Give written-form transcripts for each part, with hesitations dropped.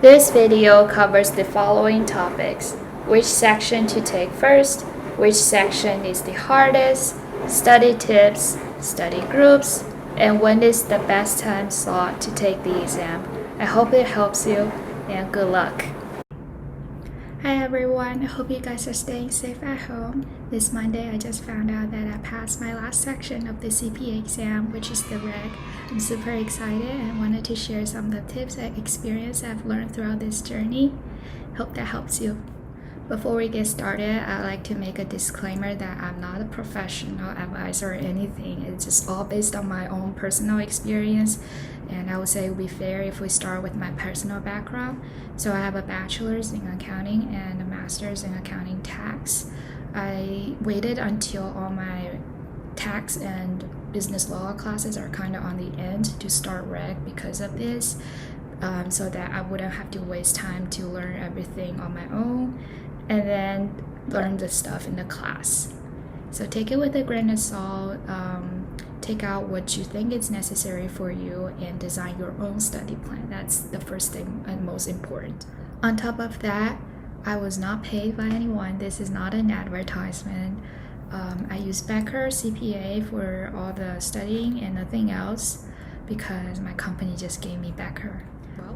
This video covers the following topics: which section to take first, which section is the hardest, study tips, study groups, and when is the best time slot to take the exam. I hope it helps you, and good luck. Hi everyone, I hope you guys are staying safe at home. This Monday I just found out that I passed my last section of the CPA exam, which is the reg. I'm super excited and wanted to share some of the tips and experience I've learned throughout this journey. Hope that helps you. Before we get started, I'd like to make a disclaimer that I'm not a professional advisor or anything. It's just all based on my own personal experience, and I would say it would be fair if we start with my personal background. So I have a bachelor's in accounting and a master's in accounting tax. I waited until all my tax and business law classes are kind of on the end to start reg because of this, so that I wouldn't have to waste time to learn everything on my own and then learn the stuff in the class. So take it with a grain of salt. Take out what you think is necessary for you and design your own study plan. That's the first thing and most important. On top of that, I was not paid by anyone. This is not an advertisement. I use Becker CPA for all the studying and nothing else because my company just gave me Becker.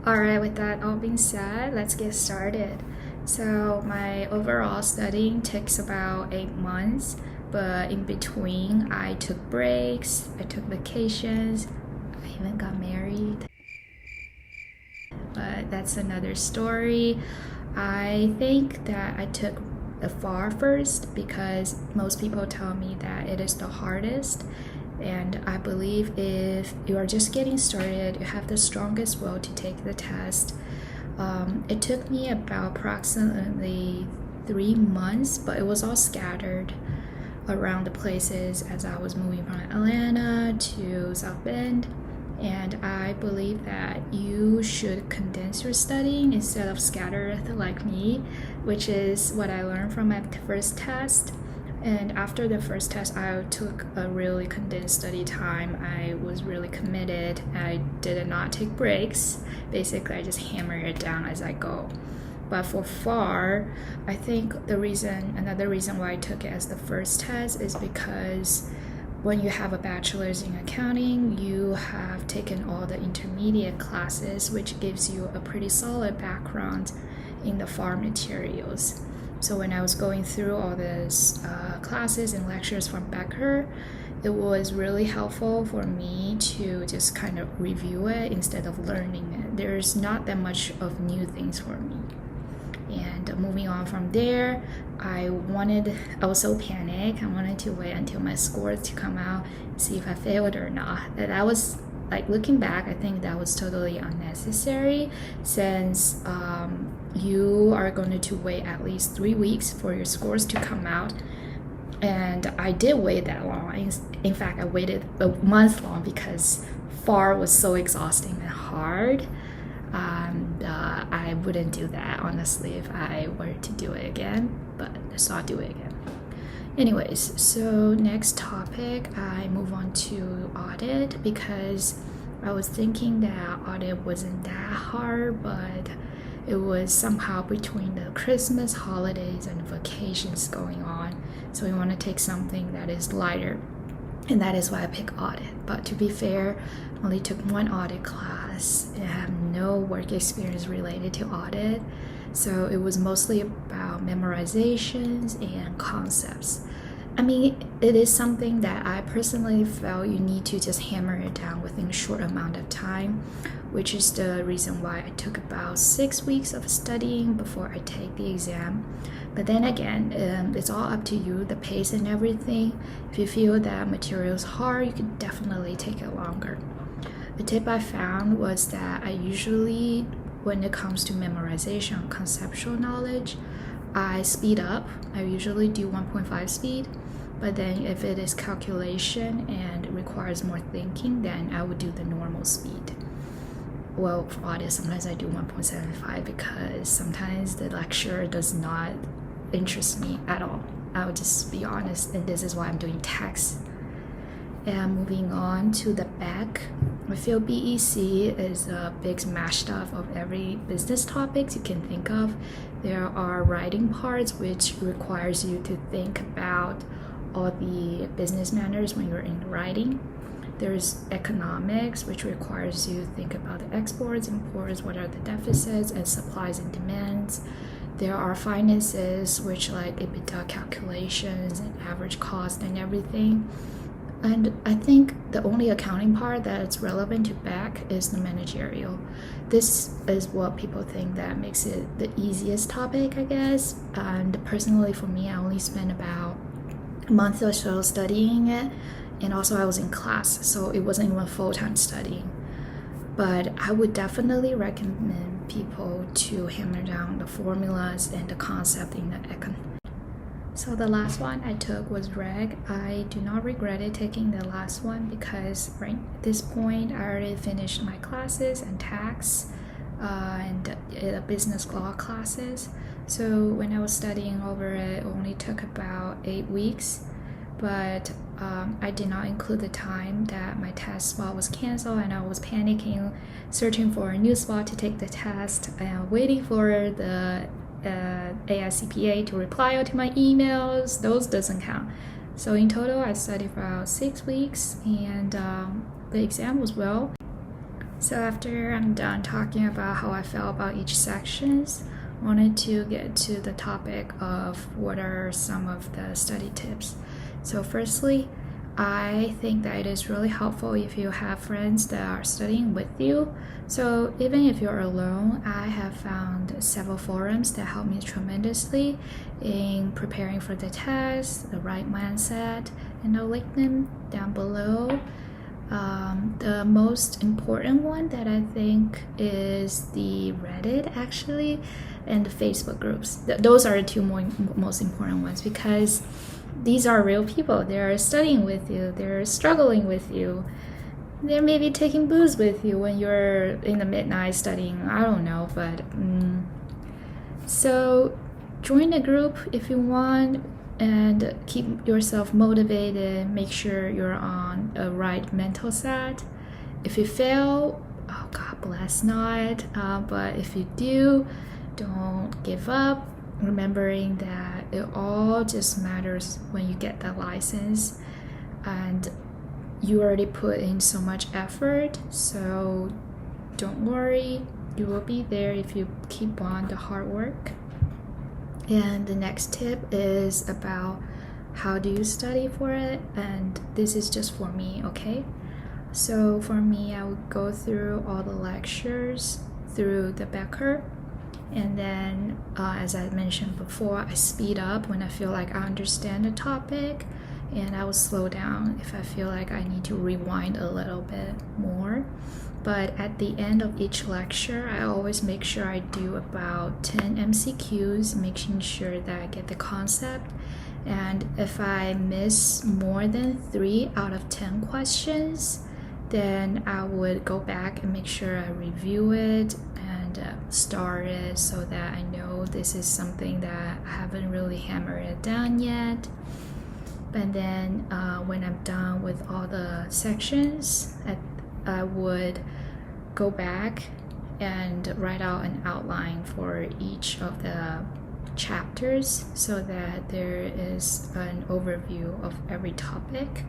Alright, with that all being said, let's get started. So my overall studying takes about 8 months, but in between I took breaks, I took vacations, I even got married. But that's another story. I think that I took the FAR first because most people tell me that it is the hardest, and I believe if you are just getting started, you have the strongest will to take the test. It took me about approximately 3 months, but it was all scattered around the places as I was moving from Atlanta to South Bend. And I believe that you should condense your studying instead of scatter it like me, which is what I learned from my first test. And after the first test, I took a really condensed study time. I was really committed. I did not take breaks. Basically, I just hammered it down as I go. But for FAR, I think another reason why I took it as the first test is because when you have a bachelor's in accounting, you have taken all the intermediate classes, which gives you a pretty solid background in the FAR materials. So when I was going through all these classes and lectures from Becker, it was really helpful for me to just kind of review it instead of learning it. There's not that much of new things for me. And moving on from there, I was so panicked. I wanted to wait until my scores to come out, see if I failed or not. That was, like, looking back, I think that was totally unnecessary since you are going to wait at least 3 weeks for your scores to come out. And I did wait that long. In fact, I waited a month long because FAR was so exhausting and hard. I wouldn't do that, honestly, if I were to do it again, but so I'll do it again. Anyways, so next topic, I move on to audit because I was thinking that audit wasn't that hard, but it was somehow between the Christmas holidays and vacations going on. So we want to take something that is lighter, and that is why I pick audit. But to be fair, I only took one audit class. I have no work experience related to audit. So it was mostly about memorizations and concepts. I mean, it is something that I personally felt you need to just hammer it down within a short amount of time, which is the reason why I took about 6 weeks of studying before I take the exam. But then again, it's all up to you, the pace and everything. If you feel that material is hard, you could definitely take it longer. The tip I found was that I usually, when it comes to memorization or conceptual knowledge, I speed up. I usually do 1.5 speed. But then if it is calculation and requires more thinking, then I would do the normal speed. Well, for audit, sometimes I do 1.75 because sometimes the lecture does not interest me at all. I would just be honest, and this is why I'm doing tax. And moving on to the back, I feel BEC is a big mashed up of every business topics you can think of. There are writing parts which requires you to think about all the business manners when you're in writing. There's economics, which requires you to think about the exports, imports, what are the deficits and supplies and demands. There are finances, which like EBITDA calculations and average cost and everything. And I think the only accounting part that's relevant to back is the managerial. This is what people think that makes it the easiest topic, I guess. And personally for me, I only spent about a month or so studying it. And also I was in class, so it wasn't even full-time studying. But I would definitely recommend people to hammer down the formulas and the concept in the econ. So the last one I took was reg. I do not regret it taking the last one because right at this point I already finished my classes and tax and business law classes. So when I was studying over it, it only took about 8 weeks. But I did not include the time that my test spot was canceled and I was panicking, searching for a new spot to take the test and waiting for the AICPA to reply to my emails. Those doesn't count. So in total, I studied for about 6 weeks and the exam was well. So after I'm done talking about how I felt about each sections, I wanted to get to the topic of what are some of the study tips. So firstly, I think that it is really helpful if you have friends that are studying with you. So even if you're alone, I have found several forums that help me tremendously in preparing for the test, the right mindset, and I'll link them down below. The most important one that I think is the Reddit actually, and the Facebook groups. Those are the two most important ones because these are real people. They're studying with you. They're struggling with you. They're maybe taking booze with you when you're in the midnight studying. I don't know, but so join the group if you want and keep yourself motivated. Make sure you're on a right mental set. If you fail, oh God bless not. But if you do, don't give up. Remembering that it all just matters when you get that license and you already put in so much effort, so don't worry, you will be there if you keep on the hard work. And the next tip is about how do you study for it, and this is just for me, okay? So for me, I would go through all the lectures through the Becker. And then, as I mentioned before, I speed up when I feel like I understand the topic, and I will slow down if I feel like I need to rewind a little bit more. But at the end of each lecture, I always make sure I do about 10 MCQs, making sure that I get the concept. And if I miss more than 3 out of 10 questions, then I would go back and make sure I review it and start it so that I know this is something that I haven't really hammered it down yet. And then when I'm done with all the sections, I would go back and write out an outline for each of the chapters so that there is an overview of every topic.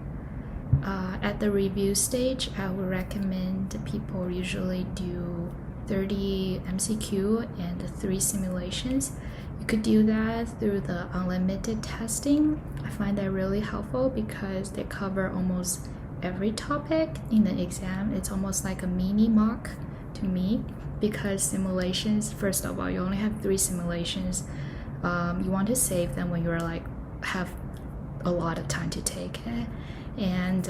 At the review stage, I would recommend people usually do 30 MCQ and 3 simulations. You could do that through the unlimited testing. I find that really helpful because they cover almost every topic in the exam. It's almost like a mini mock to me because simulations, first of all, you only have 3 simulations. You want to save them when you're like have a lot of time to take it. And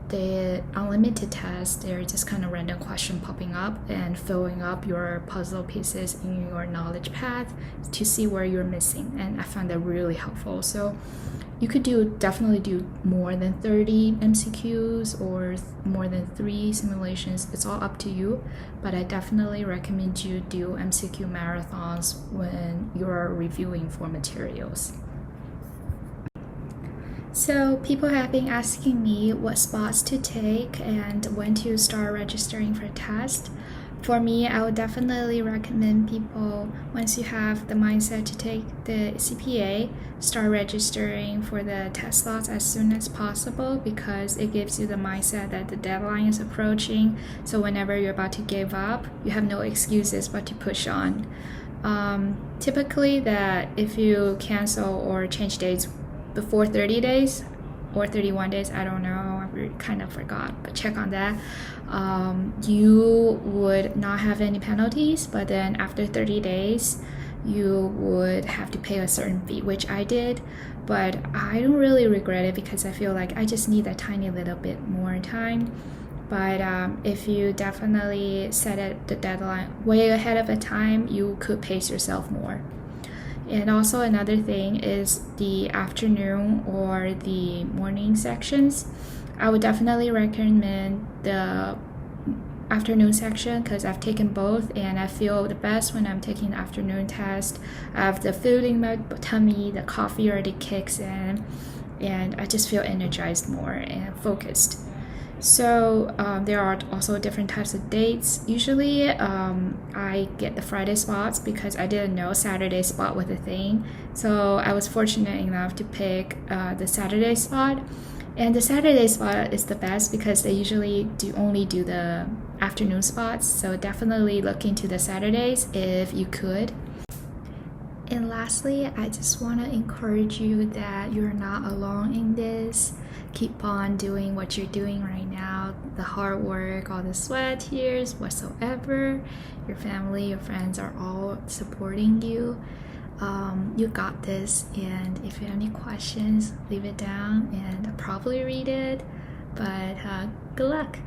the unlimited test, they're just kind of random question popping up and filling up your puzzle pieces in your knowledge path to see where you're missing. And I found that really helpful. So you could definitely do more than 30 MCQs or more than 3 simulations. It's all up to you, but I definitely recommend you do MCQ marathons when you're reviewing for materials. So people have been asking me what spots to take and when to start registering for test. For me, I would definitely recommend people, once you have the mindset to take the CPA, start registering for the test slots as soon as possible, because it gives you the mindset that the deadline is approaching. So whenever you're about to give up, you have no excuses but to push on. Typically, that if you cancel or change dates before 30 days or 31 days, I don't know, I kind of forgot, but check on that. You would not have any penalties, but then after 30 days you would have to pay a certain fee, which I did, but I don't really regret it because I feel like I just need a tiny little bit more time. But if you definitely set it the deadline way ahead of the time, you could pace yourself more. And also another thing is the afternoon or the morning sections. I would definitely recommend the afternoon section because I've taken both and I feel the best when I'm taking the afternoon test. I have the food in my tummy, the coffee already kicks in, and I just feel energized more and focused. So there are also different types of dates. Usually I get the Friday spots because I didn't know Saturday spot was a thing. So I was fortunate enough to pick the Saturday spot. And the Saturday spot is the best because they usually only do the afternoon spots. So definitely look into the Saturdays if you could. And lastly, I just want to encourage you that you're not alone in this. Keep on doing what you're doing right now, the hard work, all the sweat, tears, whatsoever. Your family, your friends are all supporting you. You got this, and if you have any questions, leave it down and I'll probably read it. But good luck.